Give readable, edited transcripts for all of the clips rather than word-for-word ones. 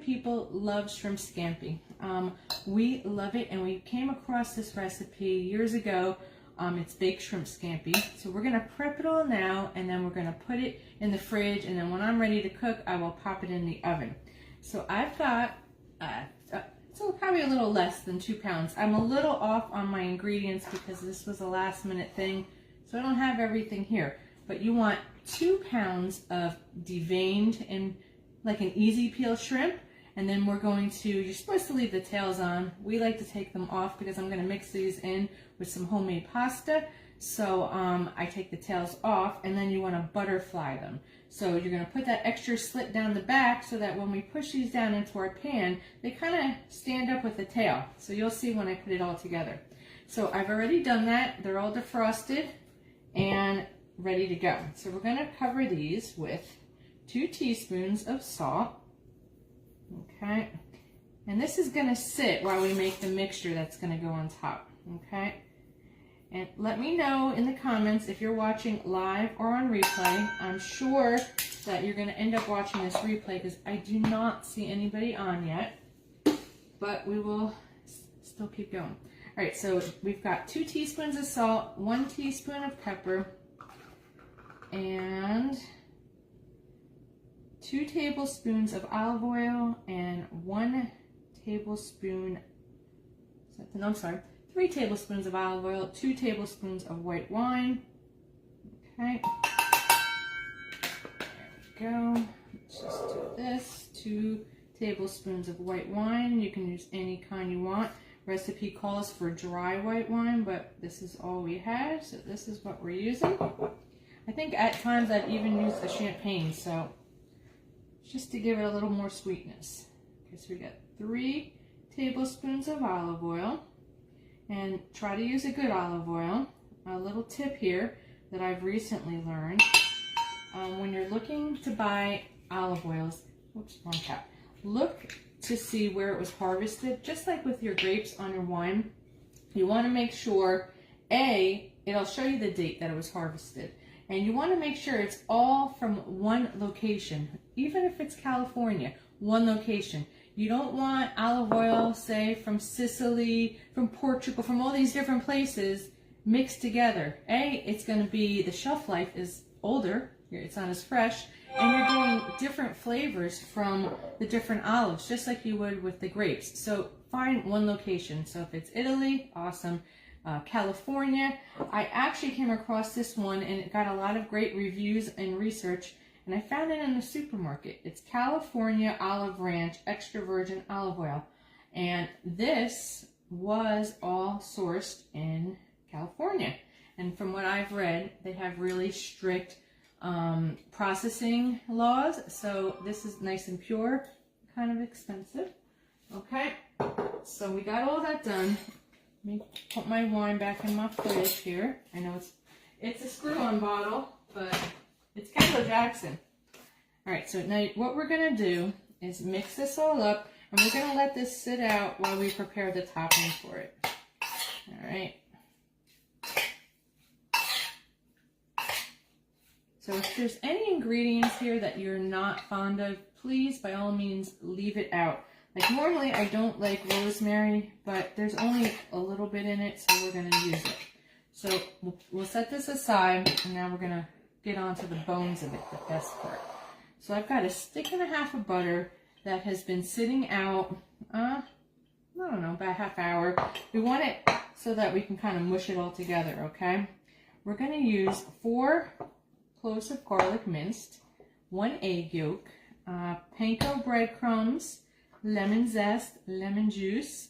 people love shrimp scampi. We love it, and we came across this recipe years ago. It's baked shrimp scampi. So we're gonna prep it all now, and then we're gonna put it in the fridge, and then when I'm ready to cook, I will pop it in the oven. So I've got, so probably a little less than 2 pounds. I'm a little off on my ingredients because this was a last minute thing, so I don't have everything here. But you want 2 pounds of deveined and like an easy peel shrimp, and then we're going to, you're supposed to leave the tails on. We like to take them off because I'm going to mix these in with some homemade pasta. So I take the tails off, and then you want to butterfly them. So you're going to put that extra slit down the back so that when we push these down into our pan, they kind of stand up with the tail. So you'll see when I put it all together. So I've already done that. They're all defrosted and ready to go. So we're going to cover these with 2 teaspoons of salt. Okay, and this is going to sit while we make the mixture that's going to go on top. Okay, and let me know in the comments if you're watching live or on replay. I'm sure that you're going to end up watching this replay because I do not see anybody on yet, but we will still keep going. All right, so we've got 2 teaspoons of salt, 1 teaspoon of pepper, and 2 tablespoons of olive oil, and 1 tablespoon, no, I'm sorry, 3 tablespoons of olive oil, 2 tablespoons of white wine. Okay, there we go. Let's just do this. 2 tablespoons of white wine. You can use any kind you want. Recipe calls for dry white wine, but this is all we have, so this is what we're using. I think at times I've even used a champagne, so just to give it a little more sweetness. Okay, so we got 3 tablespoons of olive oil, and try to use a good olive oil. A little tip here that I've recently learned, when you're looking to buy olive oils, oops, wrong cap, look to see where it was harvested. Just like with your grapes on your wine, you want to make sure, it'll show you the date that it was harvested. And you want to make sure it's all from one location, even if it's California, one location. You don't want olive oil, say, from Sicily, from Portugal, from all these different places mixed together. It's going to be, the shelf life is older, it's not as fresh, and you're getting different flavors from the different olives, just like you would with the grapes. So find one location. So if it's Italy, awesome. California, I actually came across this one and it got a lot of great reviews and research, and I found it in the supermarket. It's California Olive Ranch Extra Virgin Olive Oil, and this was all sourced in California. And from what I've read, they have really strict processing laws, so this is nice and pure, kind of expensive. Okay, so we got all that done. Let me put my wine back in my fridge here. I know it's a screw-on bottle, but it's Kendall Jackson. All right, so now what we're gonna do is mix this all up, and we're gonna let this sit out while we prepare the topping for it. All right. So if there's any ingredients here that you're not fond of, please, by all means, leave it out. Like normally I don't like rosemary, but there's only a little bit in it, so we're going to use it. So we'll set this aside, and now we're going to get onto the bones of it, the best part. So I've got 1.5 sticks of butter that has been sitting out, I don't know, about a half hour. We want it so that we can kind of mush it all together, okay? We're going to use 4 cloves of garlic minced, 1 egg yolk, panko breadcrumbs, lemon zest, lemon juice.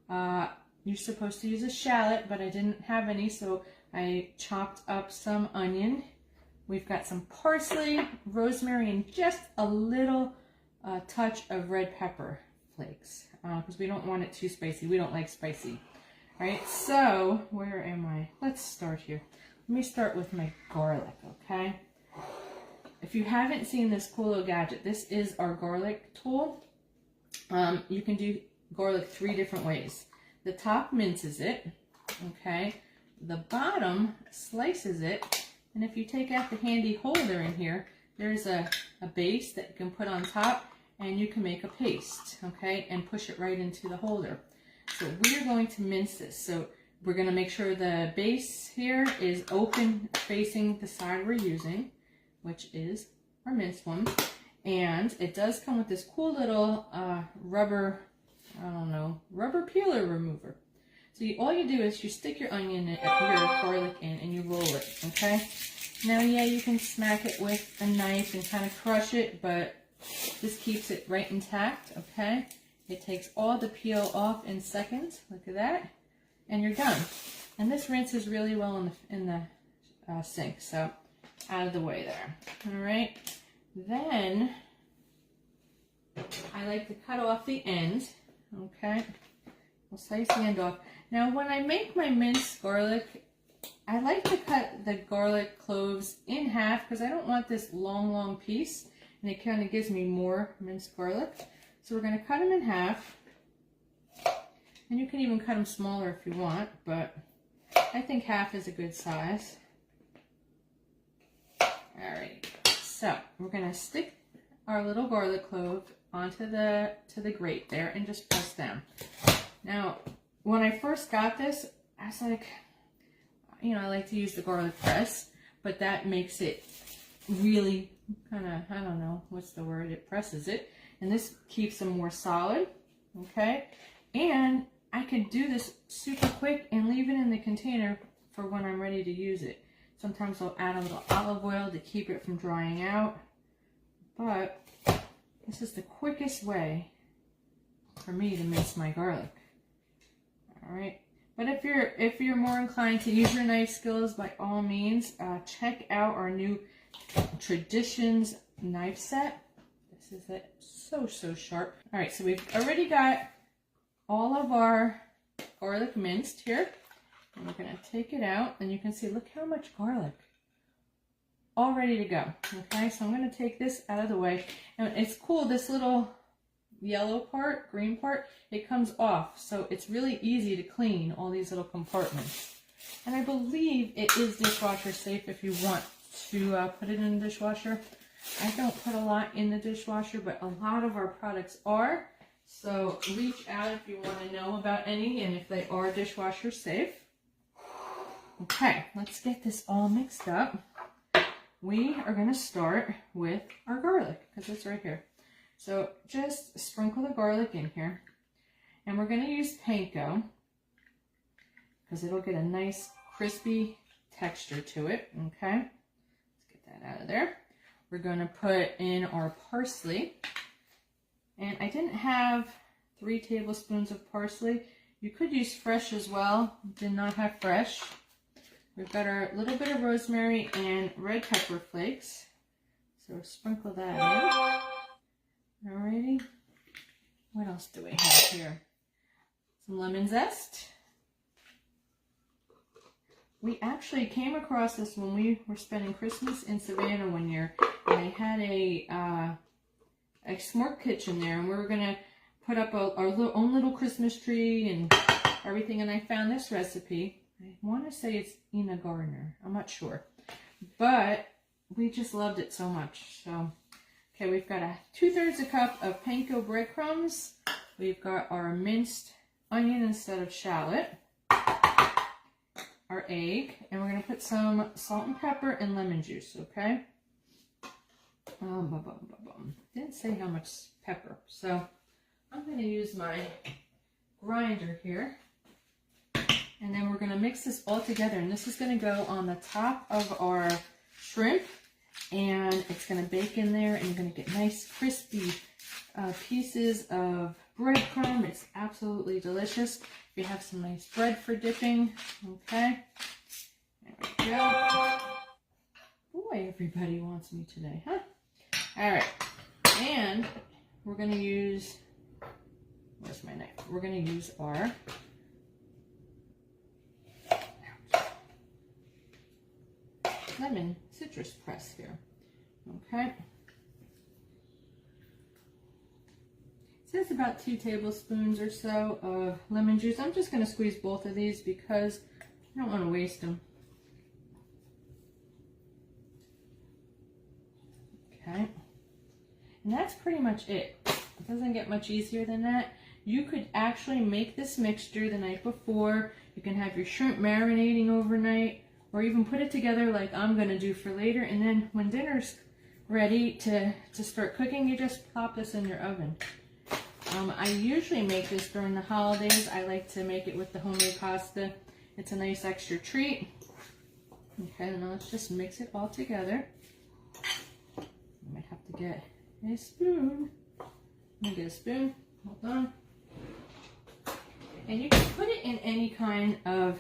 You're supposed to use a shallot, but I didn't have any, so I chopped up some onion. We've got some parsley, rosemary, and just a little touch of red pepper flakes, because we don't want it too spicy. We don't like spicy. All right, so where am I? Let's start here. Let me start with my garlic, okay? If you haven't seen this cool little gadget, this is our garlic tool. You can do garlic 3 different ways. The top minces it, okay? The bottom slices it, and if you take out the handy holder in here, there's a base that you can put on top, and you can make a paste, okay, and push it right into the holder. So we're going to mince this. So we're going to make sure the base here is open facing the side we're using, which is our minced one. And it does come with this cool little rubber, rubber peeler remover. So all you do is you stick your onion, your garlic in, and you roll it, okay? Now, yeah, you can smack it with a knife and kind of crush it, but this keeps it right intact, okay? It takes all the peel off in seconds. Look at that. And you're done. And this rinses really well in the sink, so out of the way there. All right. Then I like to cut off the end, okay? We'll slice the end off. Now, when I make my minced garlic, I like to cut the garlic cloves in half because I don't want this long piece, and it kind of gives me more minced garlic. So we're going to cut them in half, and you can even cut them smaller if you want, but I think half is a good size. All right, so we're going to stick our little garlic clove onto the grate there and just press down. Now, when I first got this, I was like, you know, I like to use the garlic press, but that makes it really kind of, I don't know, what's the word? It presses it, and this keeps them more solid, okay? And I could do this super quick and leave it in the container for when I'm ready to use it. Sometimes I'll add a little olive oil to keep it from drying out, but this is the quickest way for me to mince my garlic. All right, but if you're more inclined to use your knife skills, by all means, check out our new Traditions knife set. This is it, so sharp. All right, so we've already got all of our garlic minced here, and we're gonna take it out, and you can see, look how much garlic, all ready to go. Okay, so I'm gonna take this out of the way, and it's cool, this little yellow part, green part, it comes off, so it's really easy to clean all these little compartments. And I believe it is dishwasher safe if you want to put it in the dishwasher. I don't put a lot in the dishwasher, but a lot of our products are, so reach out if you want to know about any and if they are dishwasher safe. Okay, let's get this all mixed up. We are going to start with our garlic because it's right here. So just sprinkle the garlic in here, and we're going to use panko because it'll get a nice crispy texture to it, okay? Let's get that out of there. We're going to put in our parsley, and I didn't have 3 tablespoons of parsley. You could use fresh as well, did not have fresh. We've got our little bit of rosemary and red pepper flakes, so sprinkle that in. Alrighty, what else do we have here? Some lemon zest. We actually came across this when we were spending Christmas in Savannah one year, and they had a smart kitchen there, and we were gonna put up our own little Christmas tree and everything, and I found this recipe. I want to say it's Ina Gardner, I'm not sure, but we just loved it so much. So okay, we've got 2/3 a cup of panko breadcrumbs. We've got our minced onion instead of shallot, our egg, and we're going to put some salt and pepper and lemon juice, okay? Didn't say how much pepper, so I'm going to use my grinder here, and then we're going to mix this all together, and this is going to go on the top of our shrimp, and it's going to bake in there, and you're going to get nice crispy pieces of breadcrumb. It's absolutely delicious. If you have some nice bread for dipping, okay? There we go. Boy, everybody wants me today, huh? All right, and we're going to use, where's my knife? We're going to use our lemon citrus press here, okay? It says about 2 tablespoons or so of lemon juice. I'm just going to squeeze both of these because I don't want to waste them. Okay. And that's pretty much it. It doesn't get much easier than that. You could actually make this mixture the night before. You can have your shrimp marinating overnight, or even put it together like I'm going to do for later. And then when dinner's ready to start cooking, you just pop this in your oven. I usually make this during the holidays. I like to make it with the homemade pasta. It's a nice extra treat. Okay, now let's just mix it all together. I might have to get a spoon. Let me get a spoon. Hold on. And you can put it in any kind of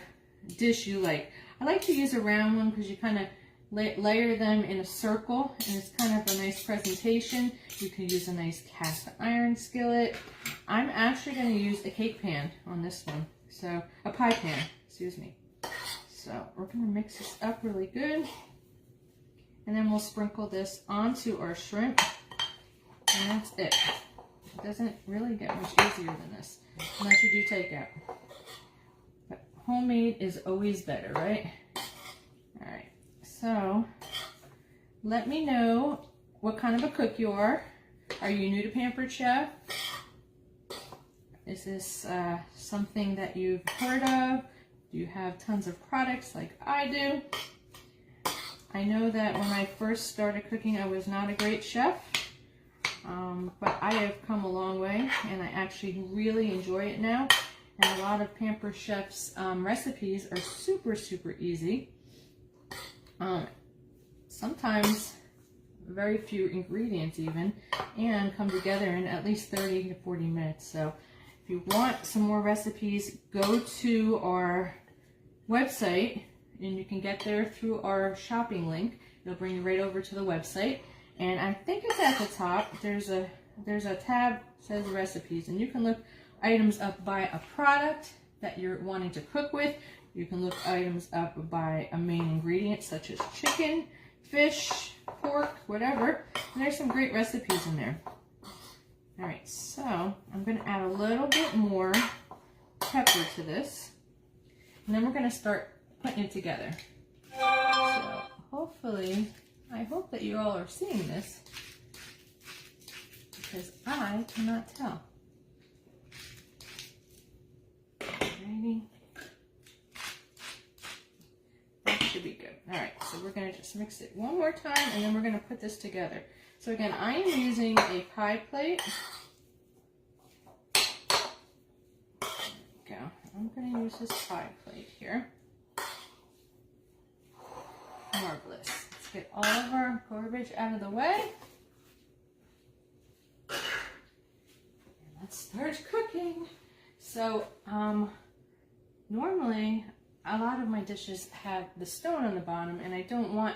dish you like. I like to use a round one because you kind of layer them in a circle, and it's kind of a nice presentation. You can use a nice cast iron skillet. I'm actually going to use a cake pan on this one, so a pie pan, excuse me. So we're going to mix this up really good, and then we'll sprinkle this onto our shrimp, and that's it. It doesn't really get much easier than this, unless you do takeout. But homemade is always better, right? All right. So, let me know what kind of a cook you are. Are you new to Pampered Chef? Is this something that you've heard of? Do you have tons of products like I do? I know that when I first started cooking, I was not a great chef, but I have come a long way, and I actually really enjoy it now. And a lot of Pampered Chef's recipes are super, super easy. Sometimes very few ingredients even, and come together in at least 30 to 40 minutes. So if you want some more recipes, go to our website, and you can get there through our shopping link. It'll bring you right over to the website, and I think it's at the top. There's a tab that says recipes, and you can look items up by a product that you're wanting to cook with. You can look items up by a main ingredient, such as chicken, fish, pork, whatever. And there's some great recipes in there. All right, so I'm going to add a little bit more pepper to this, and then we're going to start putting it together. So hopefully, I hope that you all are seeing this, because I cannot tell. Alrighty. That should be good. All right, so we're going to just mix it one more time, and then we're going to put this together. So again, I am using a pie plate. There we go. I'm going to use this pie plate here. Marvelous. Let's get all of our garbage out of the way. And let's start cooking. So, normally, a lot of my dishes have the stone on the bottom, and I don't want,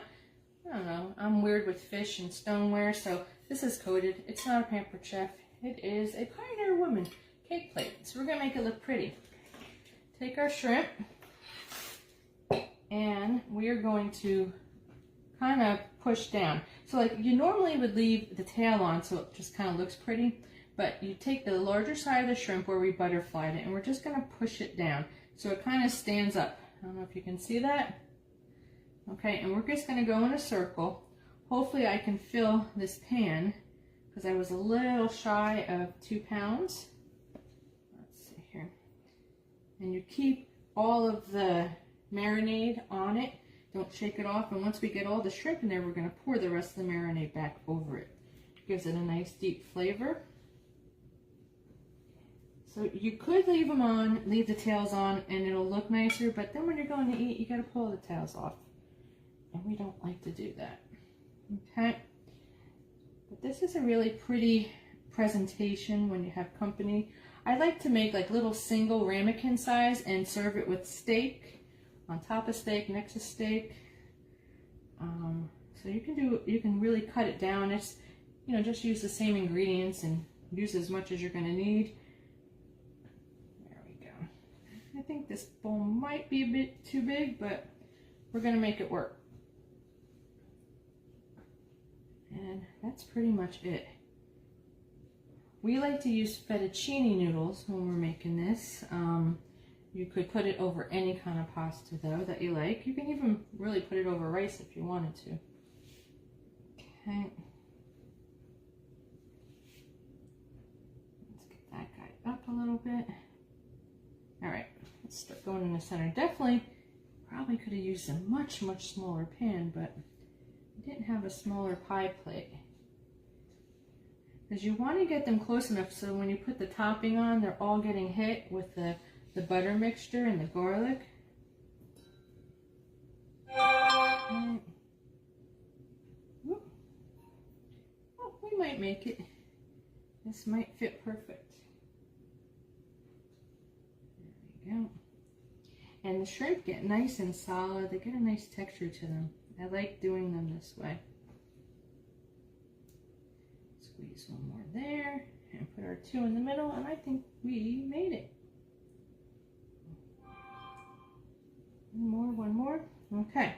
I don't know, I'm weird with fish and stoneware, so this is coated. It's not a Pampered Chef. It is a Pioneer Woman cake plate. So we're going to make it look pretty. Take our shrimp, and we are going to kind of push down. So like you normally would leave the tail on so it just kind of looks pretty, but you take the larger side of the shrimp where we butterflied it, and we're just going to push it down so it kind of stands up. I don't know if you can see that. Okay, and we're just going to go in a circle. Hopefully I can fill this pan, because I was a little shy of 2 pounds. Let's see here. And you keep all of the marinade on it. Don't shake it off. And once we get all the shrimp in there, we're going to pour the rest of the marinade back over it. Gives it a nice deep flavor. So you could leave them on, leave the tails on, and it'll look nicer, but then when you're going to eat, you got to pull the tails off. And we don't like to do that. Okay? But this is a really pretty presentation when you have company. I like to make like little single ramekin size and serve it with steak, on top of steak, next to steak. So you can really cut it down. It's, you know, just use the same ingredients and use as much as you're going to need. I think this bowl might be a bit too big, but we're going to make it work. And that's pretty much it. We like to use fettuccine noodles when we're making this. You could put it over any kind of pasta though that you like. You can even really put it over rice if you wanted to. Okay. little bit. All right, let's start going in the center. Definitely, probably could have used a much smaller pan, but I didn't have a smaller pie plate. Because you want to get them close enough so when you put the topping on, they're all getting hit with the butter mixture and the garlic. Right. Oh, we might make it. This might fit perfect. There we go. And the shrimp get nice and solid. They get a nice texture to them. I like doing them this way. Squeeze one more there and put our 2 in the middle, and I think we made it. One more. Okay,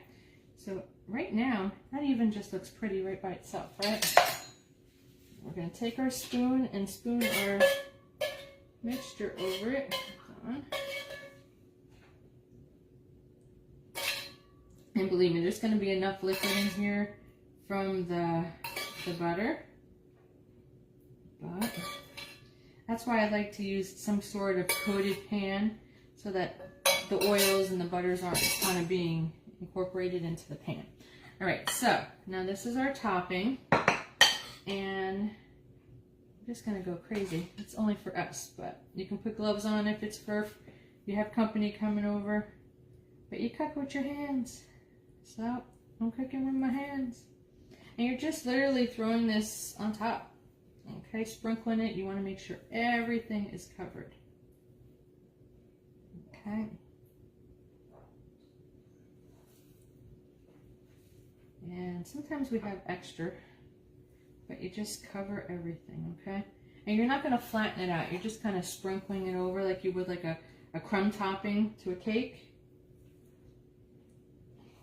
so right now that even just looks pretty right by itself, right? We're going to take our spoon and spoon our mixture over it. And believe me, there's going to be enough liquid in here from the butter. But that's why I like to use some sort of coated pan so that the oils and the butters aren't kind of being incorporated into the pan. All right, so now this is our topping, and I'm just gonna go crazy. It's only for us, but you can put gloves on if it's for you have company coming over, but you cook with your hands. So I'm cooking with my hands, and you're just literally throwing this on top. Okay, sprinkling it. You want to make sure everything is covered. Okay. And sometimes we have extra, but you just cover everything, okay? And you're not going to flatten it out. You're just kind of sprinkling it over like you would like a crumb topping to a cake.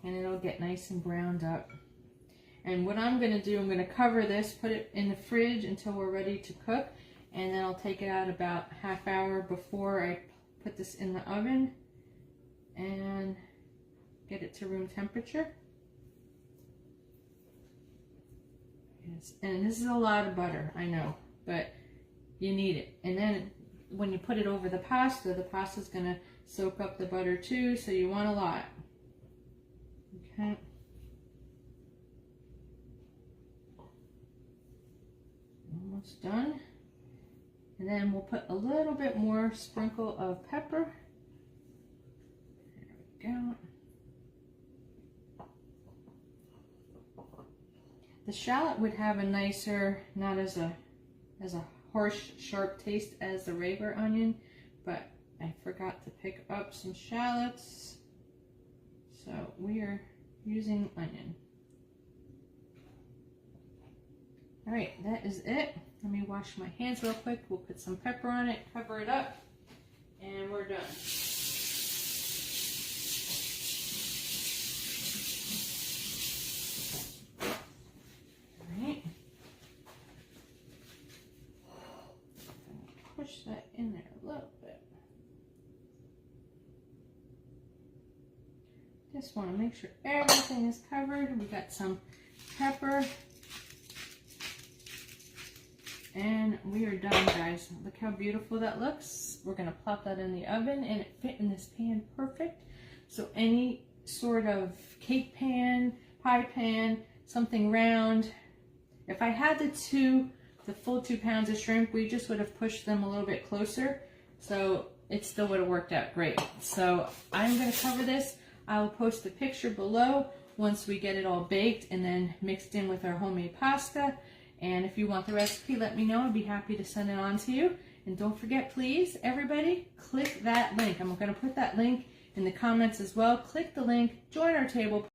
And it'll get nice and browned up. And what I'm going to do, I'm going to cover this, put it in the fridge until we're ready to cook, and then I'll take it out about half hour before I put this in the oven and get it to room temperature. Yes, and this is a lot of butter, I know, but you need it. And then when you put it over the pasta's going to soak up the butter too, so you want a lot. Okay. Almost done. And then we'll put a little bit more sprinkle of pepper. There we go. The shallot would have a nicer, not as a harsh, sharp taste as the regular onion, but I forgot to pick up some shallots, so we are using onion. All right, that is it. Let me wash my hands real quick. We'll put some pepper on it, cover it up, and we're done. All right. Push that in there a little bit. Just want to make sure everything is covered. We got some pepper. And we are done, guys. Look how beautiful that looks. We're going to plop that in the oven, and it fit in this pan perfect. So any sort of cake pan, pie pan, something round. If I had the full 2 pounds of shrimp, we just would have pushed them a little bit closer. So it still would have worked out great. So I'm going to cover this. I'll post a picture below once we get it all baked and then mixed in with our homemade pasta. And if you want the recipe, let me know. I'd be happy to send it on to you. And don't forget, please, everybody, click that link. I'm going to put that link in the comments as well. Click the link, join our table